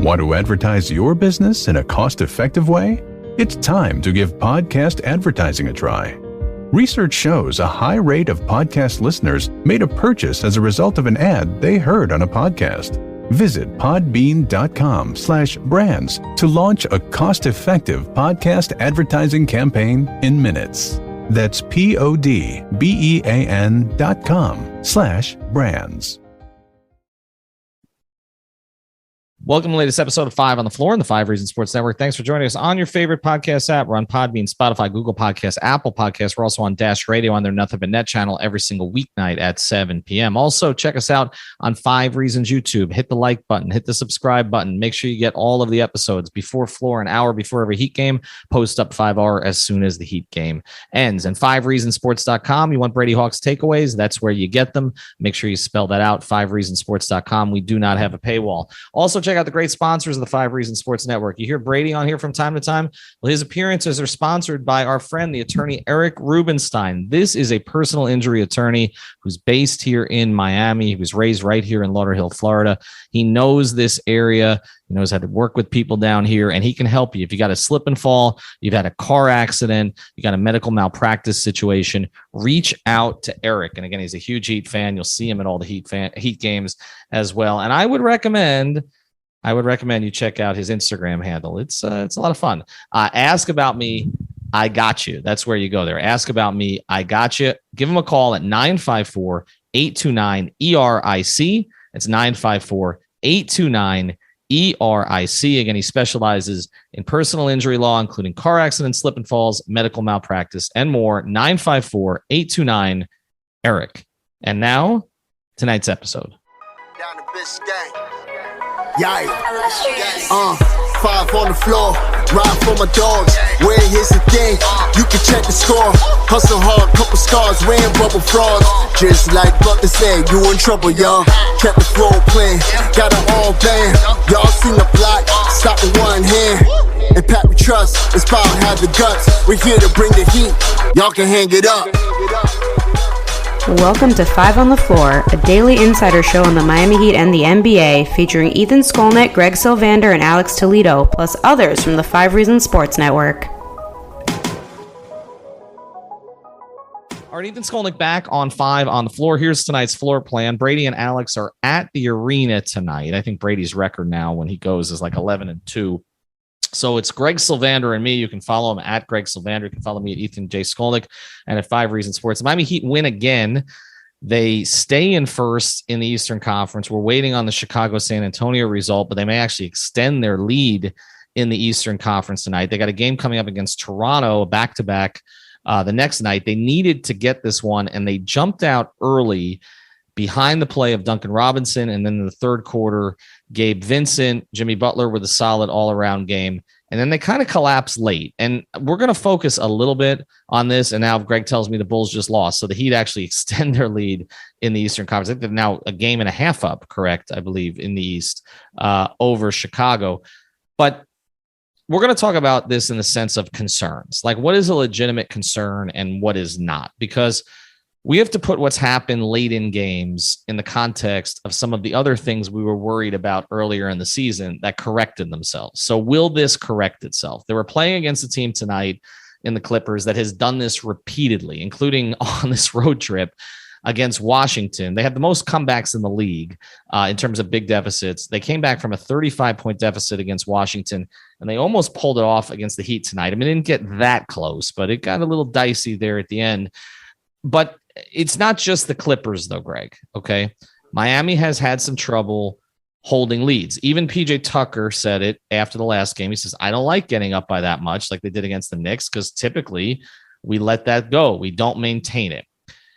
Want to advertise your business in a cost-effective way? It's time to give podcast advertising a try. Research shows a high rate of podcast listeners made a purchase as a result of an ad they heard on a podcast. Visit podbean.com/brands to launch a cost-effective podcast advertising campaign in minutes. That's podbean.com/brands. Welcome to the latest episode of 5 on the Floor in the 5 Reasons Sports Network. Thanks for joining us on your favorite podcast app. We're on Podbean, Spotify, Google Podcasts, Apple Podcasts. We're also on Dash Radio on their Nothing But Net channel every single weeknight at 7 p.m. Also, check us out on 5 Reasons YouTube. Hit the like button, hit the subscribe button. Make sure you get all of the episodes before Floor, an hour before every Heat game. Post up 5 hour as soon as the Heat game ends. And 5reasonsports.com. You want Brady Hawk's takeaways? That's where you get them. Make sure you spell that out, 5reasonsports.com. We do not have a paywall. Also, check out the great sponsors of the 5 Reasons Sports Network. You hear Brady on here from time to time. Well, his appearances are sponsored by our friend, the attorney Eric Rubenstein. This is a personal injury attorney who's based here in Miami. He was raised right here in Lauderhill, Florida. He knows this area. He knows how to work with people down here, and he can help you. If you got a slip and fall, you've had a car accident, you got a medical malpractice situation, reach out to Eric. And again, he's a huge Heat fan. You'll see him at all the Heat games as well. And I would recommend you check out his Instagram handle. It's a lot of fun. Ask about me. I got you. That's where you go there. Ask about me. I got you. Give him a call at 954-829-ERIC. It's 954-829-ERIC. Again, he specializes in personal injury law, including car accidents, slip and falls, medical malpractice, and more. 954-829-ERIC. And now, tonight's episode. Down to Biscayne. Yeah, 5 on the floor, ride for my dogs. Where here's the thing, you can check the score. Hustle hard, couple scars, wearing rubber frogs. Just like Butler said, you in trouble, y'all. Kept the floor playing, got it all band. Y'all seen the block, stop with one hand. And Pat we trust, it's about have the guts. We're here to bring the heat, y'all can hang it up. Welcome to 5 on the Floor, a daily insider show on the Miami Heat and the NBA, featuring Ethan Skolnick, Greg Sylvander, and Alex Toledo, plus others from the 5 Reasons Sports Network. All right, Ethan Skolnick back on 5 on the Floor. Here's tonight's floor plan. Brady and Alex are at the arena tonight. I think Brady's record now when he goes is like 11-2. So it's Greg Sylvander and me. You can follow him at Greg Sylvander. You can follow me at Ethan J. Skolnick and at 5 Reasons Sports. The Miami Heat win again. They stay in first in the Eastern Conference. We're waiting on the Chicago-San Antonio result, but they may actually extend their lead in the Eastern Conference tonight. They got a game coming up against Toronto, back-to-back the next night. They needed to get this one, and they jumped out early behind the play of Duncan Robinson, and then in the third quarter, Gabe Vincent, Jimmy Butler with a solid all-around game, and then they kind of collapsed late. And we're going to focus a little bit on this, and now Greg tells me the Bulls just lost, so the Heat actually extend their lead in the Eastern Conference. I think they're now a game and a half up, correct, I believe, in the East over Chicago. But we're going to talk about this in the sense of concerns, like what is a legitimate concern and what is not, because we have to put what's happened late in games in the context of some of the other things we were worried about earlier in the season that corrected themselves. So will this correct itself? They were playing against a team tonight in the Clippers that has done this repeatedly, including on this road trip against Washington. They had the most comebacks in the league in terms of big deficits. They came back from a 35-point deficit against Washington, and they almost pulled it off against the Heat tonight. I mean, it didn't get that close, but it got a little dicey there at the end. But it's not just the Clippers, though, Greg. Okay. Miami has had some trouble holding leads. Even PJ Tucker said it after the last game. He says, I don't like getting up by that much like they did against the Knicks, because typically we let that go. We don't maintain it.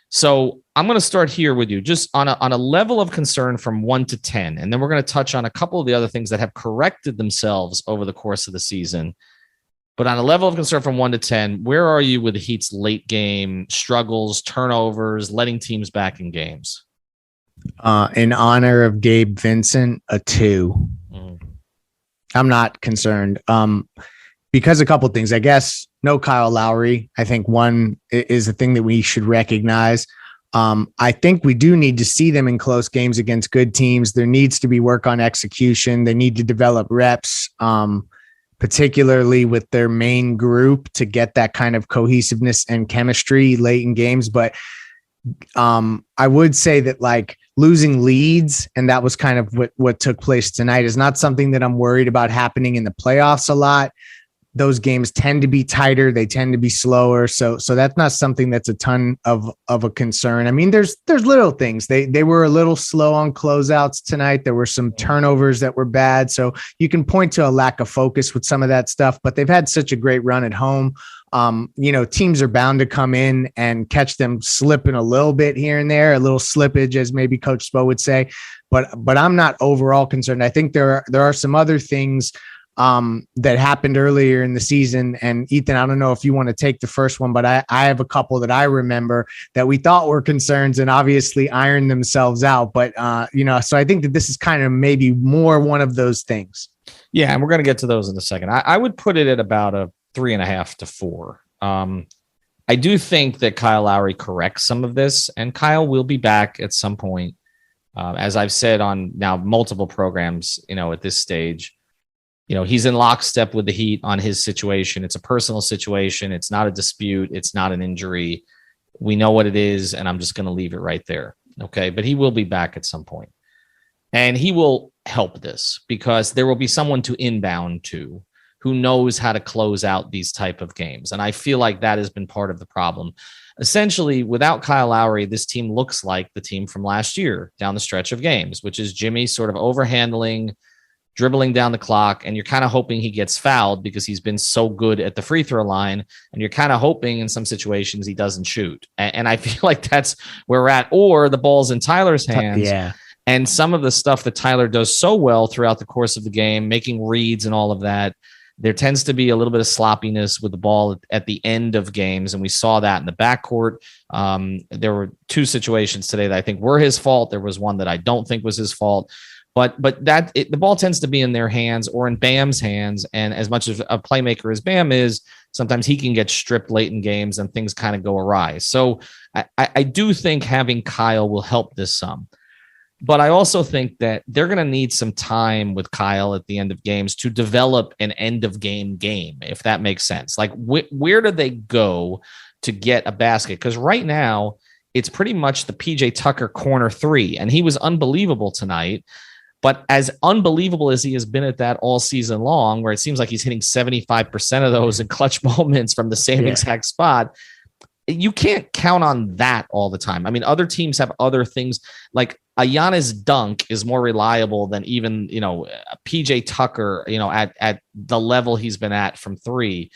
So I'm going to start here with you just on a level of concern from 1 to 10. And then we're going to touch on a couple of the other things that have corrected themselves over the course of the season. But on a level of concern from 1 to 10, where are you with the Heat's late game struggles, turnovers, letting teams back in games? In honor of Gabe Vincent, a 2. I'm not concerned. Because a couple of things, I guess. No Kyle Lowry. I think one is the thing that we should recognize. I think we do need to see them in close games against good teams. There needs to be work on execution. They need to develop reps, particularly with their main group, to get that kind of cohesiveness and chemistry late in games. But I would say that like losing leads, and that was kind of what took place tonight, is not something that I'm worried about happening in the playoffs a lot. Those games tend to be tighter. They tend to be slower. So that's not something that's a ton of a concern. I mean, there's little things. They were a little slow on closeouts tonight. There were some turnovers that were bad. So you can point to a lack of focus with some of that stuff, but they've had such a great run at home. Teams are bound to come in and catch them slipping a little bit here and there, a little slippage, as maybe Coach Spo would say, but I'm not overall concerned. I think there are some other things that happened earlier in the season. And Ethan, I don't know if you want to take the first one, but I have a couple that I remember that we thought were concerns and obviously ironed themselves out. But, so I think that this is kind of maybe more one of those things. Yeah. And we're going to get to those in a second. I would put it at about a 3.5 to 4. I do think that Kyle Lowry corrects some of this, and Kyle will be back at some point. As I've said on now multiple programs, at this stage, he's in lockstep with the Heat on his situation. It's a personal situation. It's not a dispute. It's not an injury. We know what it is, and I'm just going to leave it right there. Okay. But he will be back at some point, and he will help this because there will be someone to inbound to who knows how to close out these type of games. And I feel like that has been part of the problem. Essentially, without Kyle Lowry, this team looks like the team from last year down the stretch of games, which is Jimmy sort of overhandling, dribbling down the clock, and you're kind of hoping he gets fouled because he's been so good at the free throw line, and you're kind of hoping in some situations he doesn't shoot. And I feel like that's where we're at, or the ball's in Tyler's hands. Yeah. And some of the stuff that Tyler does so well throughout the course of the game, making reads and all of that, there tends to be a little bit of sloppiness with the ball at the end of games, and we saw that in the backcourt. There were 2 situations today that I think were his fault. There was one that I don't think was his fault. But the ball tends to be in their hands or in Bam's hands. And as much as a playmaker as Bam is, sometimes he can get stripped late in games and things kind of go awry. So I do think having Kyle will help this some. But I also think that they're going to need some time with Kyle at the end of games to develop an end of game, if that makes sense. Like where do they go to get a basket? Because right now it's pretty much the PJ Tucker corner 3, and he was unbelievable tonight. But as unbelievable as he has been at that all season long, where it seems like he's hitting 75% of those in clutch moments from the same exact spot, you can't count on that all the time. I mean, other teams have other things, like a Giannis dunk is more reliable than even, a PJ Tucker, at the level he's been at from 3.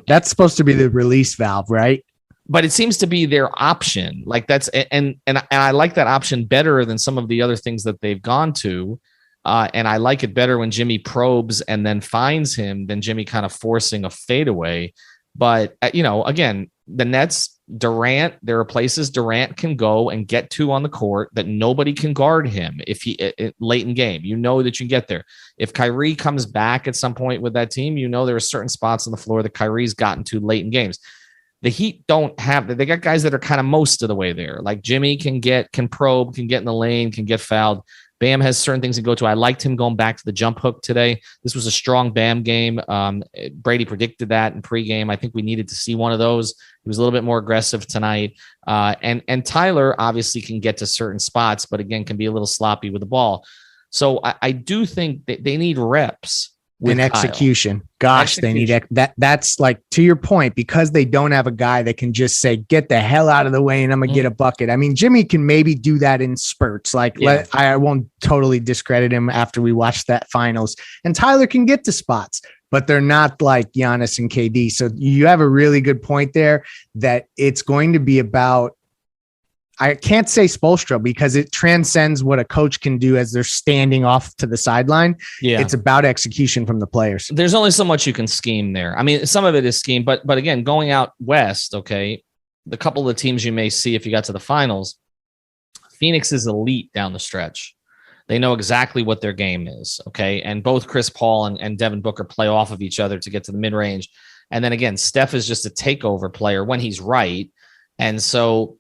That's supposed to be the release valve, right? But it seems to be their option. Like that's, and I like that option better than some of the other things that they've gone to. And I like it better when Jimmy probes and then finds him than Jimmy kind of forcing a fadeaway. But, again, the Nets, Durant, there are places Durant can go and get to on the court that nobody can guard him if he late in game. That you can get there. If Kyrie comes back at some point with that team, there are certain spots on the floor that Kyrie's gotten to late in games. The Heat don't have that. They got guys that are kind of most of the way there. Like Jimmy can probe, can get in the lane, can get fouled. Bam has certain things to go to. I liked him going back to the jump hook today. This was a strong Bam game. Brady predicted that in pregame. I think we needed to see one of those. He was a little bit more aggressive tonight. And Tyler obviously can get to certain spots, but again, can be a little sloppy with the ball. So I do think that they need reps. And execution. Gosh, they need that. That's like, to your point, because they don't have a guy that can just say, get the hell out of the way and I'm going to get a bucket. I mean, Jimmy can maybe do that in spurts. I won't totally discredit him after we watch that finals. And Tyler can get to spots, but they're not like Giannis and KD. So you have a really good point there that it's going to be about, I can't say Spoelstra because it transcends what a coach can do as they're standing off to the sideline. Yeah. It's about execution from the players. There's only so much you can scheme there. I mean, some of it is scheme, but again, going out west, okay, the couple of teams you may see if you got to the finals, Phoenix is elite down the stretch. They know exactly what their game is, okay? And both Chris Paul and Devin Booker play off of each other to get to the mid-range. And then again, Steph is just a takeover player when he's right. And so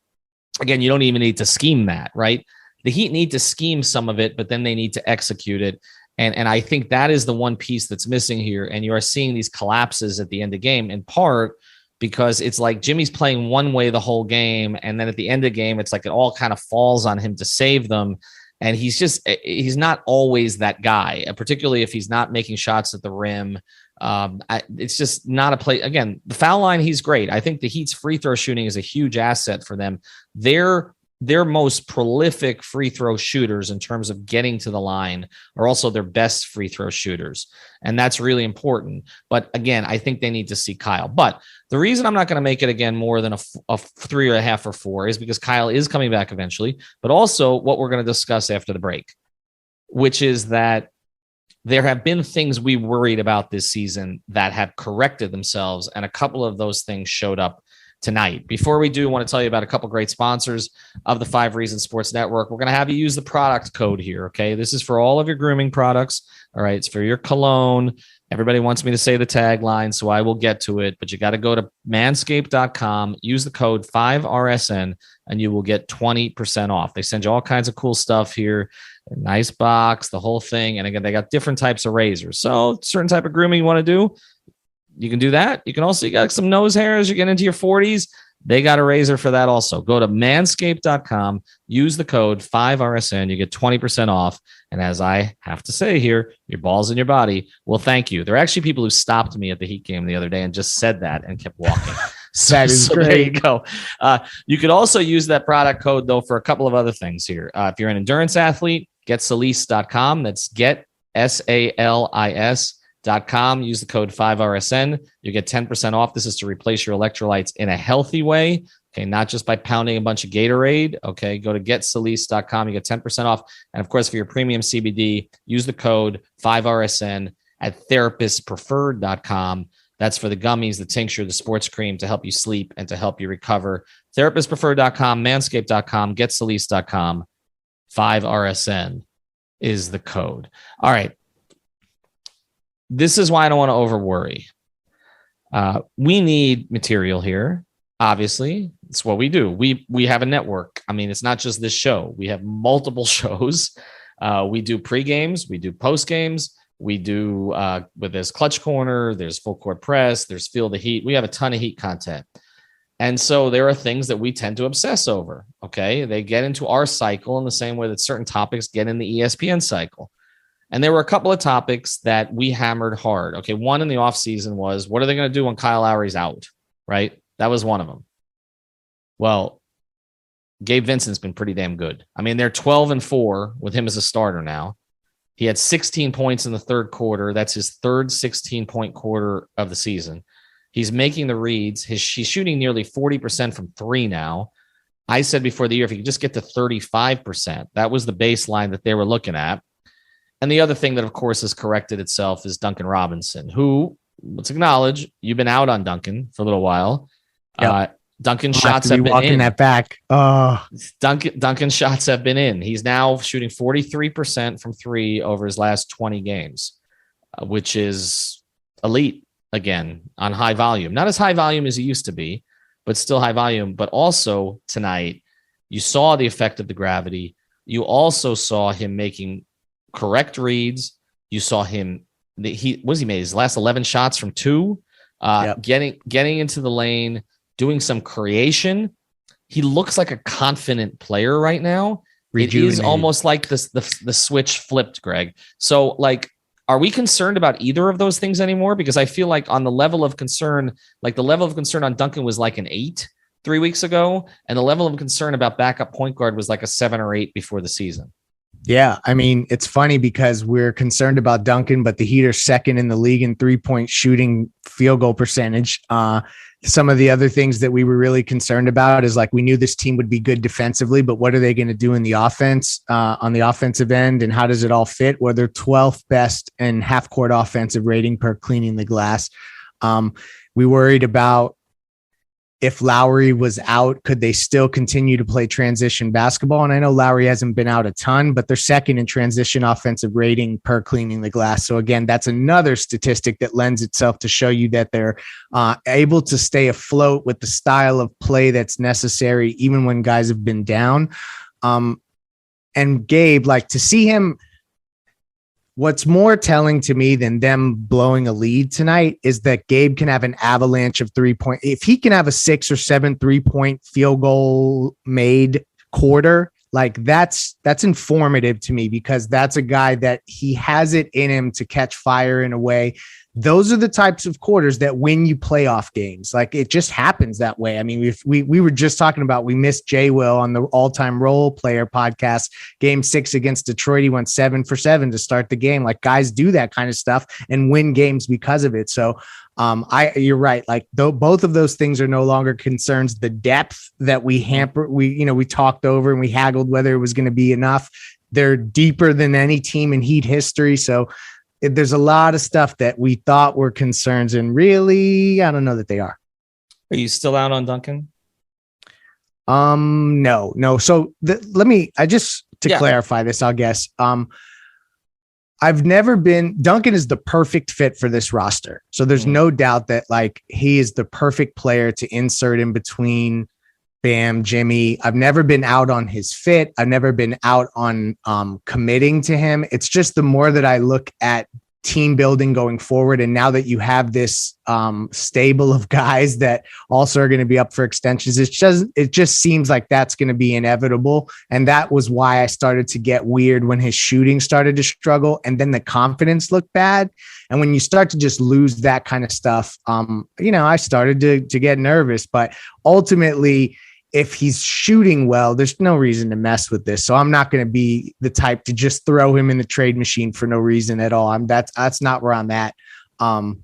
again, you don't even need to scheme that, right? The Heat need to scheme some of it, but then they need to execute it. And I think that is the one piece that's missing here. And you are seeing these collapses at the end of the game, in part because it's like Jimmy's playing one way the whole game. And then at the end of the game, it's like it all kind of falls on him to save them. And he's not always that guy, particularly if he's not making shots at the rim. It's just not a play. Again, the foul line, he's great. I think the Heat's free throw shooting is a huge asset for them. Their most prolific free throw shooters in terms of getting to the line are also their best free throw shooters. And that's really important. But again, I think they need to see Kyle. But the reason I'm not going to make it again more than a 3.5 or 4 is because Kyle is coming back eventually, but also what we're going to discuss after the break, which is that there have been things we worried about this season that have corrected themselves. And a couple of those things showed up tonight. Before we do, I want to tell you about a couple great sponsors of the 5 Reasons Sports Network. We're going to have you use the product code here. Okay. This is for all of your grooming products. All right. It's for your cologne. Everybody wants me to say the tagline, so I will get to it, but you got to go to manscaped.com, use the code 5RSN, and you will get 20% off. They send you all kinds of cool stuff here. A nice box, the whole thing. And again, they got different types of razors. So certain type of grooming you want to do, you can do that. You can also, you got some nose hairs, you get into your 40s. They got a razor for that also. Go to manscaped.com, use the code 5RSN, you get 20% off. And as I have to say here, your balls in your body, well, thank you. There are actually people who stopped me at the Heat game the other day and just said that and kept walking. That is great. There you go. You could also use that product code, though, for a couple of other things here. If you're an endurance athlete, get Salis.com. That's get, SALIS.com. Use the code 5RSN. You get 10% off. This is to replace your electrolytes in a healthy way. Okay, not just by pounding a bunch of Gatorade. Okay, go to getsalis.com. You get 10% off. And of course, for your premium CBD, use the code 5RSN at therapistpreferred.com. That's for the gummies, the tincture, the sports cream to help you sleep and to help you recover. Therapistpreferred.com, manscaped.com, getsalis.com. 5RSN is the code. All right. This is why I don't want to over worry. We need material here. Obviously, it's what we do. We have a network. I mean, it's not just this show. We have multiple shows. We do pre-games. We do post-games. We do, there's Clutch Corner, there's Full Court Press, there's Feel the Heat. We have a ton of Heat content. And so there are things that we tend to obsess over. Okay. They get into our cycle in the same way that certain topics get in the ESPN cycle. And there were a couple of topics that we hammered hard. Okay. One in the offseason was, what are they going to do when Kyle Lowry's out? Right. That was one of them. Well, Gabe Vincent's been pretty damn good. I mean, they're 12-4 with him as a starter now. He had 16 points in the third quarter. That's his third 16-point quarter of the season. He's making the reads. He's shooting nearly 40% from 3 now. I said before the year, if he could just get to 35%, that was the baseline that they were looking at. And the other thing that, of course, has corrected itself is Duncan Robinson, who, let's acknowledge, you've been out on Duncan for a little while. Yep. Duncan's shots have been walking in. That back. Duncan's shots have been in. He's now shooting 43% from 3 over his last 20 games, which is elite again on high volume. Not as high volume as it used to be, but still high volume. But also tonight, you saw the effect of the gravity. You also saw him making correct reads. You saw him. He made his last 11 shots from 2, getting into the lane, doing some creation. He looks like a confident player right now. It is almost like the switch flipped, Greg. So, like, are we concerned about either of those things anymore? Because I feel like on the level of concern, like the level of concern on Duncan was like an 8 3 weeks ago, and the level of concern about backup point guard was like a 7 or 8 before the season. Yeah, I mean, it's funny because we're concerned about Duncan, but the Heat are second in the league in 3-point shooting field goal percentage. Some of the other things that we were really concerned about is like we knew this team would be good defensively, but what are they going to do in the offense on the offensive end, and how does it all fit? Well, they're 12th best in half-court offensive rating per cleaning the glass. We worried about if Lowry was out, could they still continue to play transition basketball? And I know Lowry hasn't been out a ton, but they're second in transition offensive rating per cleaning the glass. So again, that's another statistic that lends itself to show you that they're able to stay afloat with the style of play that's necessary, even when guys have been down. And Gabe, like, to see him, what's more telling to me than them blowing a lead tonight is that Gabe can have an avalanche of 3-point. If he can have a 6 or 7 3-point field goal made quarter, like that's informative to me, because that's a guy that he has it in him to catch fire in a way. Those are the types of quarters that win you playoff games. Like, it just happens that way. I mean, if we were just talking about, we missed J Will on the all-time role player podcast, game 6 against Detroit. He went 7 for 7 to start the game. Like, guys do that kind of stuff and win games because of it. So you're right. Like, both of those things are no longer concerns. The depth that we talked over and we haggled whether it was going to be enough. They're deeper than any team in Heat history. So there's a lot of stuff that we thought were concerns, and really, I don't know that they are. Are you still out on Duncan? No. So clarify this, I guess. I've never been. Duncan is the perfect fit for this roster. So there's no doubt that, like, he is the perfect player to insert in between Bam, Jimmy. I've never been out on his fit. I've never been out on committing to him. It's just the more that I look at team building going forward, and now that you have this stable of guys that also are going to be up for extensions, it just seems like that's going to be inevitable. And that was why I started to get weird when his shooting started to struggle, and then the confidence looked bad. And when you start to just lose that kind of stuff, I started to get nervous. But ultimately, if he's shooting well, there's no reason to mess with this. So I'm not going to be the type to just throw him in the trade machine for no reason at all. That's not where I'm at. And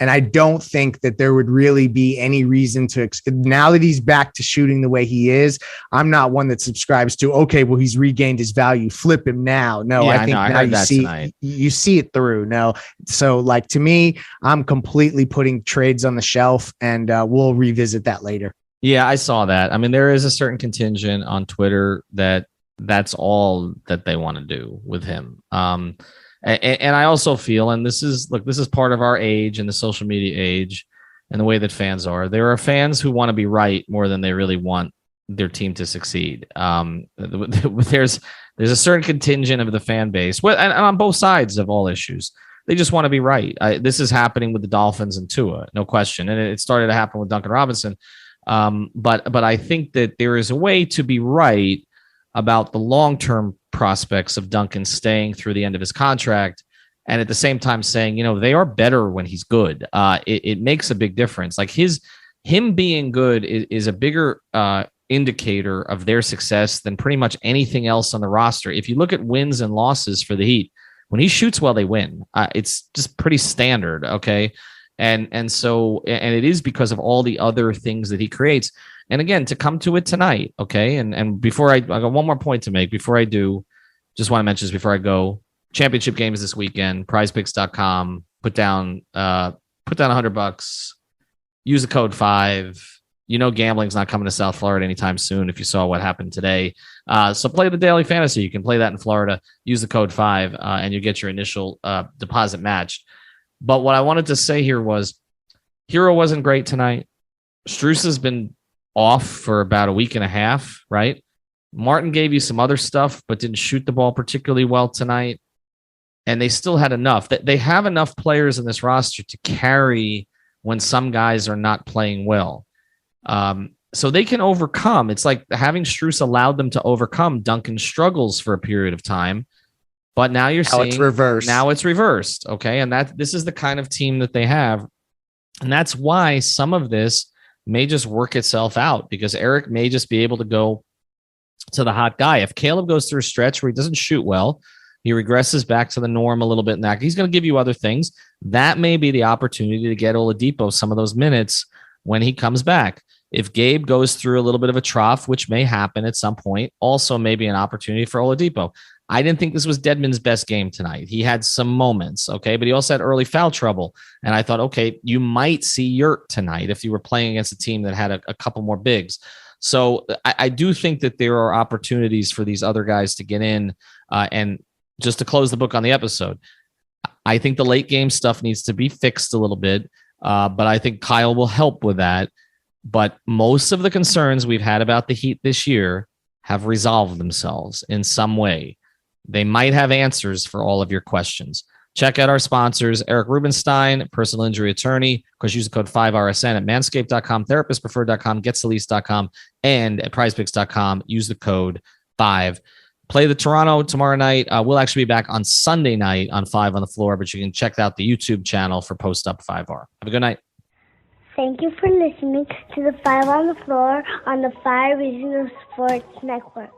I don't think that there would really be any reason to, now that he's back to shooting the way he is, I'm not one that subscribes to, okay, well, he's regained his value, flip him now. No, yeah, I think now you see it through. No. So, like, to me, I'm completely putting trades on the shelf, and we'll revisit that later. Yeah, I saw that. I mean, there is a certain contingent on Twitter that's all that they want to do with him. And I also feel, and this is part of our age and the social media age and the way that fans are. There are fans who want to be right more than they really want their team to succeed. There's a certain contingent of the fan base, and on both sides of all issues. They just want to be right. This is happening with the Dolphins and Tua, no question. And it started to happen with Duncan Robinson. But I think that there is a way to be right about the long-term prospects of Duncan staying through the end of his contract, and at the same time saying, they are better when he's good. It makes a big difference. Like, him being good is a bigger indicator of their success than pretty much anything else on the roster. If you look at wins and losses for the Heat, when he shoots well, they win. It's just pretty standard. Okay. And so it is because of all the other things that he creates. And again, to come to it tonight, okay. And before I got one more point to make before I do, just want to mention this before I go. Championship games this weekend. PrizePicks.com. Put down $100. Use the code 5. Gambling's not coming to South Florida anytime soon. If you saw what happened today, so play the daily fantasy. You can play that in Florida. Use the code 5, and you get your initial deposit matched. But what I wanted to say here was, Hero wasn't great tonight. Strus has been off for about a week and a half, right? Martin gave you some other stuff, but didn't shoot the ball particularly well tonight. And they still had enough. They have enough players in this roster to carry when some guys are not playing well. So they can overcome. It's like having Strus allowed them to overcome Duncan's struggles for a period of time. But now you're seeing it's reversed. Now it's reversed. Okay. And this is the kind of team that they have. And that's why some of this may just work itself out, because Eric may just be able to go to the hot guy. If Caleb goes through a stretch where he doesn't shoot well, he regresses back to the norm a little bit in that. He's going to give you other things. That may be the opportunity to get Oladipo some of those minutes when he comes back. If Gabe goes through a little bit of a trough, which may happen at some point, also maybe an opportunity for Oladipo. I didn't think this was Dedmon's best game tonight. He had some moments, okay, but he also had early foul trouble. And I thought, okay, you might see Yurt tonight if you were playing against a team that had a couple more bigs. So I do think that there are opportunities for these other guys to get in. And just to close the book on the episode, I think the late game stuff needs to be fixed a little bit, but I think Kyle will help with that. But most of the concerns we've had about the Heat this year have resolved themselves in some way. They might have answers for all of your questions. Check out our sponsors, Eric Rubenstein, personal injury attorney. Of course, use the code 5RSN at manscaped.com, therapistpreferred.com, getsalise.com, and at prizepicks.com. Use the code 5. Play the Toronto tomorrow night. We'll actually be back on Sunday night on 5 on the Floor, but you can check out the YouTube channel for Post Up 5R. Have a good night. Thank you for listening to the 5 on the Floor on the 5 Regional Sports Network.